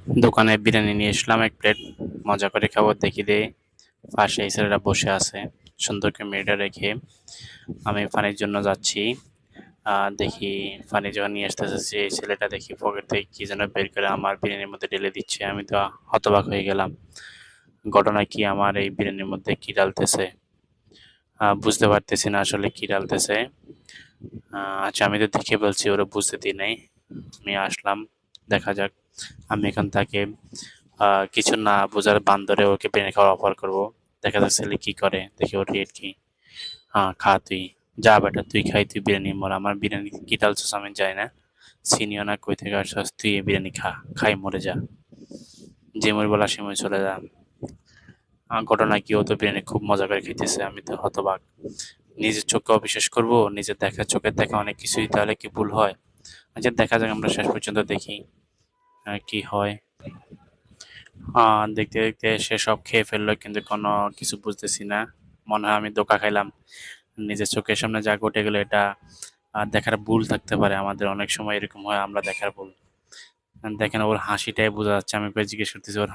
দোকানে বিরিয়ানি নিয়ে আসলাম ১ প্লেট। মজা করে খাবো দেখি দে পাশে এই ছেলেটা বসে আছে। সুন্দর করে মেয়েটা রেখে আমি পানির জন্য যাচ্ছি। দেখি পানি যখন নিয়ে আসতে যাচ্ছি এই ছেলেটা দেখি পকেট থেকে কি যেন বের করে আমার বিরিয়ানির মধ্যে ঢেলে দিচ্ছে। আমি তো হতবাক হয়ে গেলাম। ঘটনা কি আমার এই বিরিয়ানির মধ্যে কি ডালতেছে? বুঝতে পারতেছি না আসলে কি ডালতেছে। আচ্ছা আমি তো দেখে বলছি ওরা বুঝতে দিই নাই। আমি আসলাম দেখা যাক। আমি এখন তাকে কিছু না বোঝার ভান ধরে ওকে বিরিয়ানি খাওয়ার অফার করবো। দেখা যাক ছেলে কি করে, দেখি ওর রেট কি। খা তুই। যা বেটা তুই খাই তুই বিরিয়ানি মর। আমার বিরিয়ানি কি ডালছিস আমি জানি না। চিনিও না কই থেকে আসছিস তুই এই বিরিয়ানি খা। খাই মরে যা। যে মরে বলা সে মরে চলে যা। ঘটনা কি ও তো বিরিয়ানি খুব মজা করে খাইতেছে। আমি তো হতবাক। নিজের চোখকে অবিশ্বাস করবো? নিজের দেখা চোখের দেখা অনেক কিছুই তাহলে কি ভুল হয়? আচ্ছা দেখা যাক আমরা শেষ পর্যন্ত দেখি কি হয়। দেখতে দেখতে সে সব খেয়ে ফেললো কিন্তু কোনো কিছু বুঝতেছি না। মনে হয় আমি ধোঁকা খাইলাম। নিজের চোখের সামনে যা ঘটে গেলো এটা দেখার ভুল থাকতে পারে। আমাদের অনেক সময় এরকম হয় আমরা দেখার ভুল। দেখেন ওর হাসিটাই বোঝা যাচ্ছে। আমি ওকে জিজ্ঞেস করতেছি ওর হাসি